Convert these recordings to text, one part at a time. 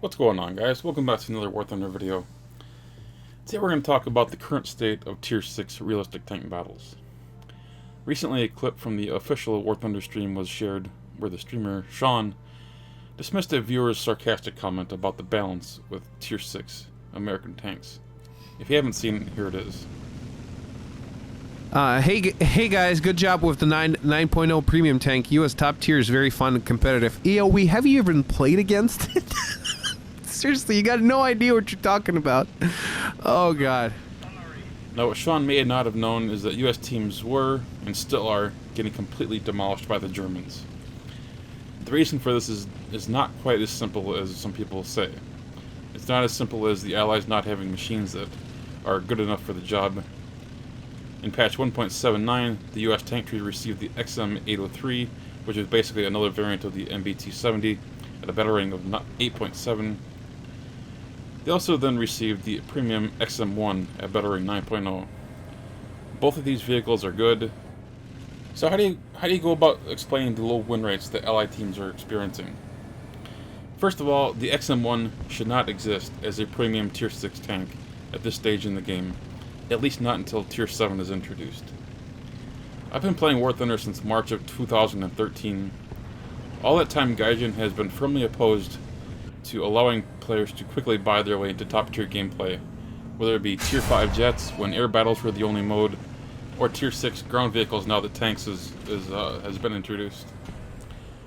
What's going on, guys? Welcome back to another War Thunder video. Today we're going to talk about the current state of Tier 6 realistic tank battles. Recently, a clip from the official War Thunder stream was shared where the streamer, Sean, dismissed a viewer's sarcastic comment about the balance with Tier 6 American tanks. If you haven't seen it, here it is. Hey guys, good job with the 9.0 premium tank. US top tier is very fun and competitive. EOE, have you even played against it? Seriously, you got no idea what you're talking about. Oh god. Now, what Sean may not have known is that US teams were, and still are, getting completely demolished by the Germans. The reason for this is not quite as simple as some people say. It's not as simple as the Allies not having machines that are good enough for the job. In patch 1.79, the US tank tree received the XM803, which is basically another variant of the MBT-70, at a battle rating of 8.7. They also then received the premium XM1 at battle rating 9.0. Both of these vehicles are good. So how do you go about explaining the low win rates that Allied teams are experiencing? First of all, the XM1 should not exist as a premium Tier 6 tank at this stage in the game, at least not until Tier 7 is introduced. I've been playing War Thunder since March of 2013. All that time, Gaijin has been firmly opposed to allowing players to quickly buy their way into top-tier gameplay, whether it be Tier 5 jets when air battles were the only mode, or Tier 6 ground vehicles now that tanks has been introduced.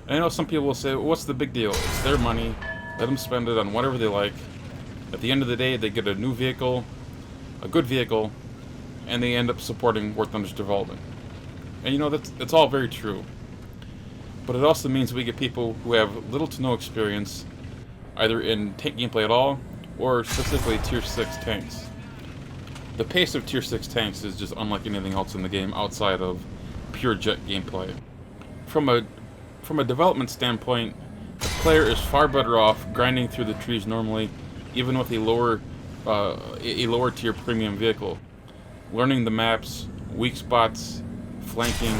And I know some people will say, well, what's the big deal? It's their money, let them spend it on whatever they like. At the end of the day, they get a new vehicle, a good vehicle, and they end up supporting War Thunder's development. And you know, that's all very true. But it also means we get people who have little to no experience, either in tank gameplay at all, or specifically Tier 6 tanks. The pace of Tier 6 tanks is just unlike anything else in the game outside of pure jet gameplay. From a development standpoint, the player is far better off grinding through the trees normally, even with a lower tier premium vehicle. Learning the maps, weak spots, flanking,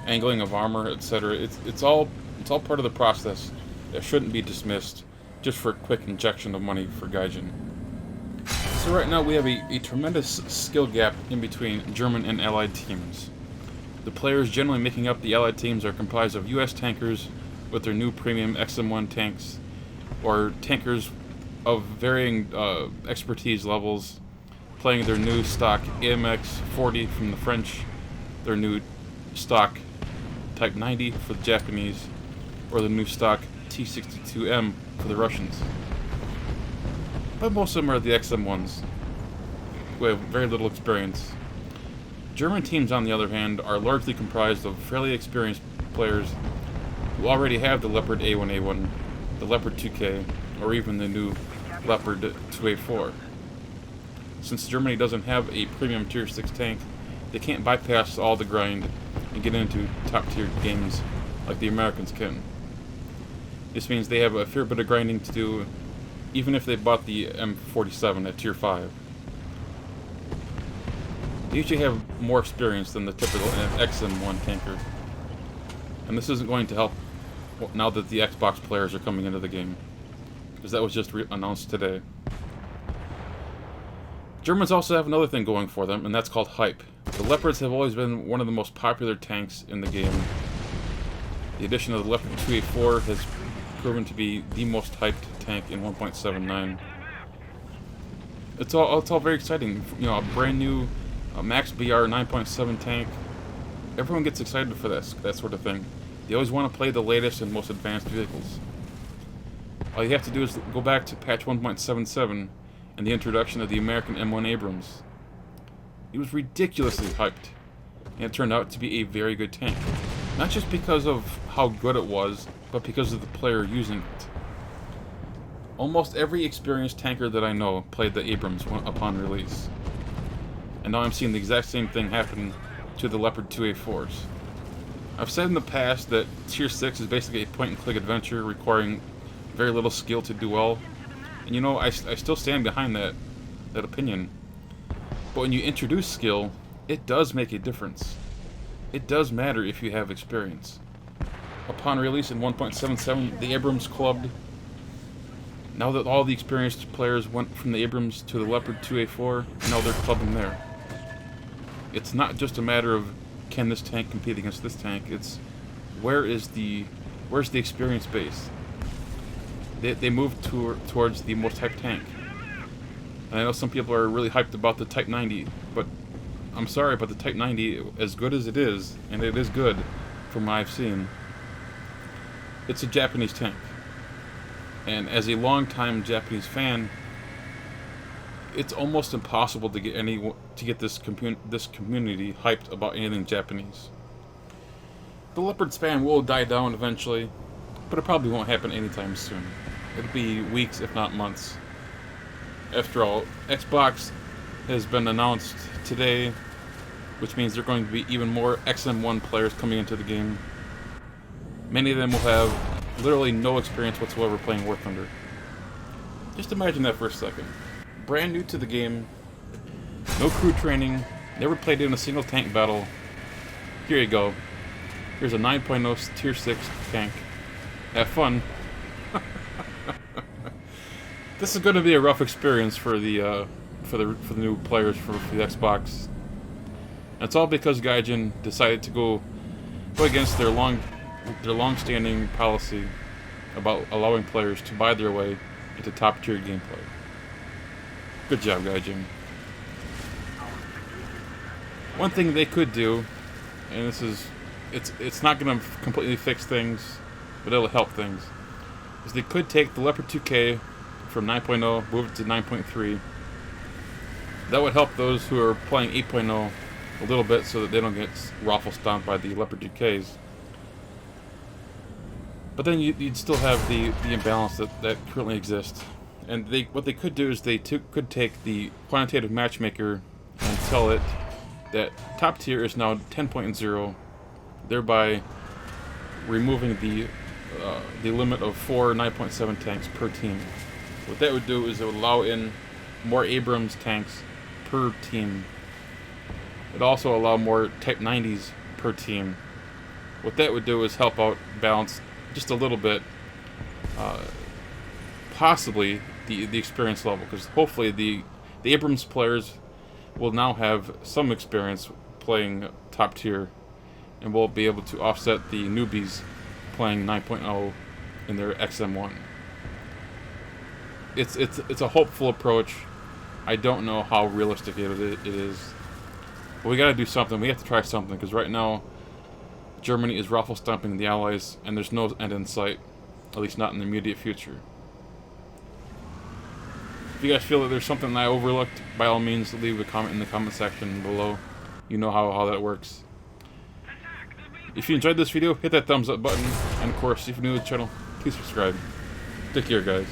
angling of armor, etc. It's all part of the process that shouldn't be dismissed just for a quick injection of money for Gaijin. So right now we have a tremendous skill gap in between German and Allied teams. The players generally making up the Allied teams are comprised of US tankers with their new premium XM1 tanks, or tankers of varying expertise levels, playing their new stock AMX 40 from the French, their new stock Type 90 for the Japanese, or the new stock T62M for the Russians. But most of them are the XM1s, who have very little experience. German teams, on the other hand, are largely comprised of fairly experienced players who already have the Leopard A1A1, the Leopard 2K, or even the new Leopard 2A4. Since Germany doesn't have a premium Tier 6 tank, they can't bypass all the grind and get into top-tier games like the Americans can. This means they have a fair bit of grinding to do, even if they bought the M47 at Tier 5. They usually have more experience than the typical XM1 tanker. And this isn't going to help now that the Xbox players are coming into the game, because that was just announced today. Germans also have another thing going for them, and that's called hype. The Leopards have always been one of the most popular tanks in the game. The addition of the Leopard 2A4 has proven to be the most hyped tank in 1.79. It's all very exciting. You know, a brand new Max BR 9.7 tank. Everyone gets excited for that sort of thing. They always want to play the latest and most advanced vehicles. All you have to do is go back to patch 1.77 and the introduction of the American M1 Abrams. It was ridiculously hyped, and it turned out to be a very good tank. Not just because of how good it was, but because of the player using it. Almost every experienced tanker that I know played the Abrams upon release. And now I'm seeing the exact same thing happen to the Leopard 2A4s. I've said in the past that Tier 6 is basically a point-and-click adventure requiring very little skill to do well. And you know, I still stand behind that opinion. But when you introduce skill, it does make a difference. It does matter if you have experience. Upon release in 1.77, the Abrams clubbed Now that all the experienced players went from the Abrams to the Leopard 2A4, now they're clubbing there. It's not just a matter of can this tank compete against this tank, it's where's the experience base? They moved towards the most hyped tank. And I know some people are really hyped about the Type 90, but I'm sorry, but the Type 90, as good as it is, and it is good from what I've seen, it's a Japanese tank. And as a long-time Japanese fan, it's almost impossible to get this community hyped about anything Japanese. The Leopard span will die down eventually, but it probably won't happen anytime soon. It'll be weeks, if not months. After all, Xbox has been announced today, which means there are going to be even more XM1 players coming into the game. Many of them will have literally no experience whatsoever playing War Thunder. Just imagine that for a second. Brand new to the game, no crew training, never played in a single tank battle. Here you go. Here's a 9.0 Tier 6 tank. Have fun. This is going to be a rough experience for the new players for the Xbox. And it's all because Gaijin decided to go against their long-standing policy about allowing players to buy their way into top-tier gameplay. Good job, Gaijin. One thing they could do, and this is, it's not going to completely fix things, but it'll help things, is they could take the Leopard 2K from 9.0, move it to 9.3. That would help those who are playing 8.0 a little bit so that they don't get raffle stomped by the Leopard 2Ks. But then you'd still have the imbalance that currently exists. And what they could do is they could take the quantitative matchmaker and tell it that top tier is now 10.0, thereby removing the limit of 4 9.7 tanks per team. What that would do is it would allow in more Abrams tanks per team. It'd also allow more Type 90s per team. What that would do is help out balance just a little bit, possibly the experience level, because hopefully the Abrams players will now have some experience playing top tier, and will be able to offset the newbies playing 9.0 in their XM1. It's a hopeful approach. I don't know how realistic it is. But we gotta do something. We have to try something, because right now Germany is raffle stomping the Allies, and there's no end in sight, at least not in the immediate future. If you guys feel that there's something that I overlooked, by all means leave a comment in the comment section below. You know how that works. If you enjoyed this video, hit that thumbs up button, and of course, if you're new to the channel, please subscribe. Take care, guys.